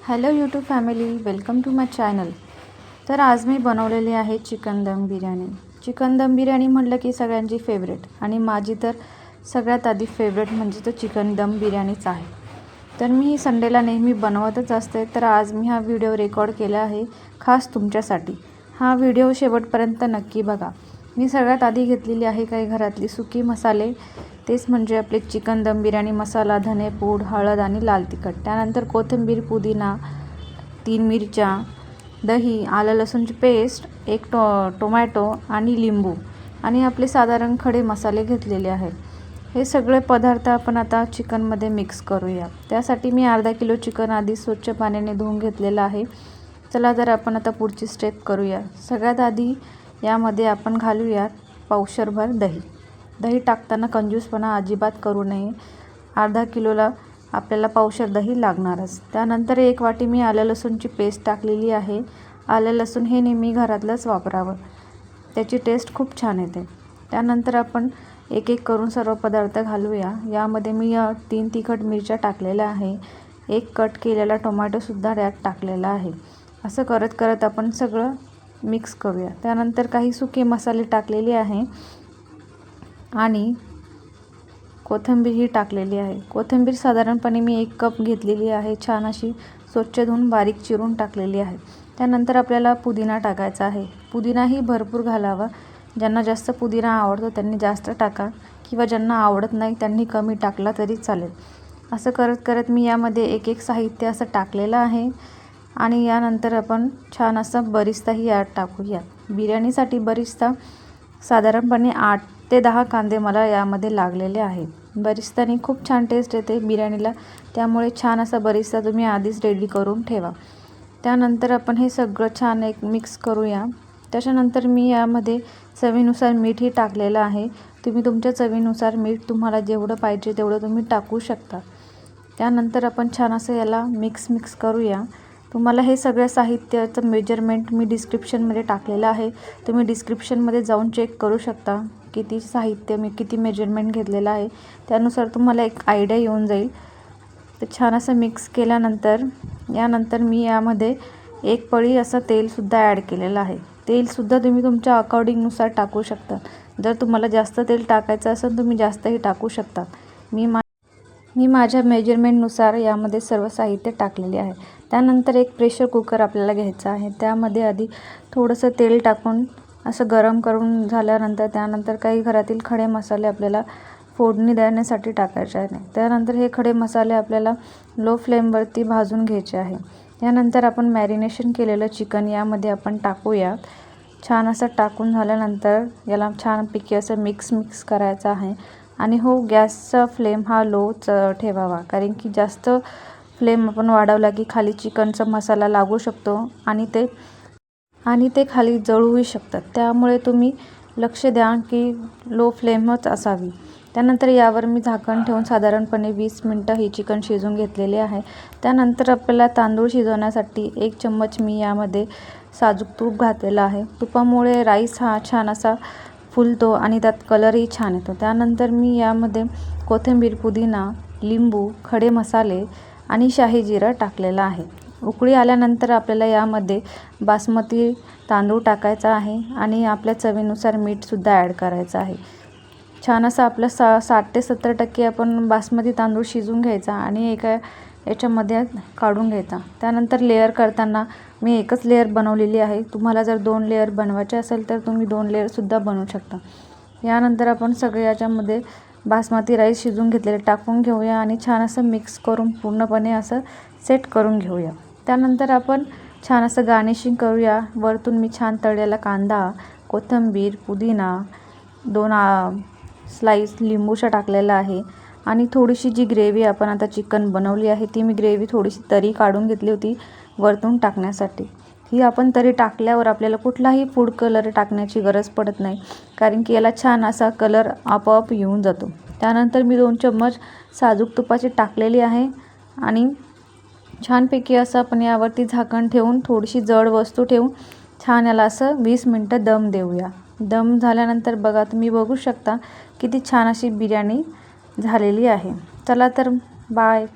Hello YouTube family, welcome to my channel. तर आज मी बनवलेली आहे चिकन दम बिर्याणी। चिकन दम बिर्याणी म्हटलं की सगळ्यांची फेवरेट आणि माझी तर सगळ्यात आधी फेवरेट म्हणजे तो चिकन दम बिर्याणीच आहे। तर मी संडेला नेहमी बनवतच असते, तर आज मी हा व्हिडिओ रेकॉर्ड केला आहे खास तुमच्यासाठी। हा व्हिडिओ शेवटपर्यंत नक्की बघा। मी सगळ्यात आधी घेतलेली आहे काही घरातली सुकी मसाले, तेच म्हणजे आपले चिकन दम बिर्याणी मसाला, धने पूड, हळद आणि लाल तिखट। त्यानंतर कोथिंबीर, पुदिना, 3 मिरच्या, दही, आलं लसूणची पेस्ट, एक टोमॅटो आणि लिंबू आणि आपले साधारण खडे मसाले घेतलेले आहेत। हे सगळे पदार्थ आपण आता चिकनमध्ये मिक्स करूया। त्यासाठी मी अर्धा किलो चिकन आधी स्वच्छ पाण्याने धुवून घेतलेलं आहे। चला तर आपण आता पुढची स्टेप करूया। सगळ्यात आधी यामध्ये आपण घालूयात पावशरभर दही। दही टाकताना कंजूसपणा अजिबात करू नये। अर्धा किलोला आपल्याला पावशर दही लागणारच। त्यानंतर 1 वाटी मी आलं लसूणची पेस्ट टाकलेली आहे। आलं लसूण हे नेहमी घरातलंच वापरावं, त्याची टेस्ट खूप छान येते। त्यानंतर आपण एक एक करून सर्व पदार्थ घालूया। यामध्ये मी 3 तिखट मिरच्या टाकलेल्या आहे। 1 कट केलेला टोमॅटोसुद्धा त्यात टाकलेला आहे। असं करत करत आपण सगळं मिक्स करूया। त्यानंतर काही सुके मसाले टाकलेले आहे आणि कोथिंबीर ही टाकलेली आहे। कोथिंबीर साधारणपणे मी 1 कप घेतलेली आहे। छान अशी स्वच्छ धुवून बारीक चिरून टाकलेली आहे। त्यानंतर आपल्याला पुदिना टाकायचा आहे। पुदिनाही भरपूर घालावा। ज्यांना जास्त पुदिना आवडतो त्यांनी जास्त टाका किंवा ज्यांना आवडत नाही त्यांनी कमी टाकला तरी चालेल। असं करत करत मी यामध्ये एक एक साहित्य असं टाकलेलं आहे आणि यानंतर आपण छान असा बरिस्ताही यात टाकूया। बिर्याणीसाठी बरिस्ता साधारणपणे 8 ते 10 कांदे मला यामध्ये लागलेले आहेत। बरिस्ताने खूप छान टेस्ट येते बिर्याणीला, त्यामुळे छान असा बरिस्ता तुम्ही आधीच रेडी करून ठेवा। त्यानंतर आपण हे सगळं छान एक मिक्स करूया। त्याच्यानंतर मी यामध्ये चवीनुसार मीठही टाकलेलं आहे। तुम्ही तुमच्या चवीनुसार मीठ तुम्हाला जेवढं पाहिजे तेवढं तुम्ही टाकू शकता। त्यानंतर आपण छान असं याला मिक्स करूया। तुम्हाला हे सगळं साहित्याचं मेजरमेंट मी डिस्क्रिप्शनमध्ये टाकलेलं आहे। तुम्ही डिस्क्रिप्शनमध्ये जाऊन चेक करू शकता किती साहित्य मी किती मेजरमेंट घेतलेलं आहे, त्यानुसार तुम्हाला एक आयडिया येऊन जाईल। तर छान असं मिक्स केल्यानंतर यानंतर मी यामध्ये 1 पळी असं तेलसुद्धा ॲड केलेलं आहे। तेलसुद्धा तुम्ही तुमच्या अकॉर्डिंगनुसार टाकू शकता। जर तुम्हाला जास्त तेल टाकायचं असेल तुम्ही जास्तही टाकू शकता। मी माझ्या मेजरमेंटनुसार यामध्ये सर्व साहित्य टाकलेले आहे। त्यानंतर एक प्रेशर कुकर आपल्याला घ्यायचा आहे। त्यामध्ये आधी थोडंसं तेल टाकून असं गरम करून झाल्यानंतर त्यानंतर काही घरातील खडे मसाले आपल्याला फोडणी देण्यासाठी टाकायचे आहे। त्यानंतर हे खडे मसाले आपल्याला लो फ्लेमवरती भाजून घ्यायचे आहे। यानंतर आपण मॅरिनेशन केलेलं चिकन यामध्ये आपण टाकूया। छान असं टाकून झाल्यानंतर याला छानपैकी असं मिक्स करायचं आहे आणि गॅसचा फ्लेम हा लोच ठेवावा, कारण की जास्त फ्लेम आपण वाढवला की खाली चिकनचा मसाला लागू शकतो आणि ते खाली जळूही शकतात। त्यामुळे तुम्ही लक्ष द्या की लो फ्लेमच असावी। त्यानंतर यावर मी झाकण ठेवून साधारणपणे 20 मिनिटं ही चिकन शिजवून घेतलेले आहे। त्यानंतर आपल्याला तांदूळ शिजवण्यासाठी 1 चम्मच मी यामध्ये साजूक तूप घातलेलं आहे। तुपामुळे राईस हा छान असा फुलतो आणि त्यात कलरही छान येतो। त्यानंतर मी यामध्ये कोथिंबीर, पुदिना, लिंबू, खडे मसाले आणि शाही जिरा टाकलेला आहे। उकळी आल्यानंतर आपल्याला यामध्ये बासमती तांदूळ टाकायचा आहे आणि आपल्या चवीनुसार मीठसुद्धा ॲड करायचं आहे। छान असं आपलं 60 ते 70% आपण बासमती तांदूळ शिजवून घ्यायचा आणि एका याच्यामध्ये काढून घ्यायचा। त्यानंतर लेयर करताना मी 1च लेयर बनवलेली आहे। तुम्हाला जर 2 लेयर बनवायचे असेल तर तुम्ही 2 लेयरसुद्धा बनवू शकता। यानंतर आपण सगळे याच्यामध्ये बासमती राईस शिजवून घेतलेले टाकून घेऊया आणि छान असं मिक्स करून पूर्णपणे असं सेट करून घेऊया। त्यानंतर आपण छान असं गार्निशिंग करूया। वरतून मी छान तळलेला कांदा, कोथिंबीर, पुदिना, 2 स्लाईस लिंबूचा टाकलेला आहे आणि थोडीशी जी ग्रेव्ही आपण आता चिकन बनवली आहे ती मी ग्रेव्ही थोडीशी तरी काढून घेतली होती वरतून टाकण्यासाठी। ही आपण तरी टाकल्यावर आपल्याला कुठलाही फूड कलर टाकण्याची गरज पडत नाही, कारण की याला छान असा कलर आपोआप येऊन जातो। त्यानंतर मी 2 चम्मच साजूक तुपाची टाकलेली आहे आणि छानपैकी असं आपण यावरती झाकण ठेवून थोडीशी जड वस्तू ठेवून छान याला असं 20 मिनिटं दम देऊया। दम झाल्यानंतर बघा तुम्ही बघू शकता किती छान अशी बिर्याणी झालेली आहे। चला तर बाय।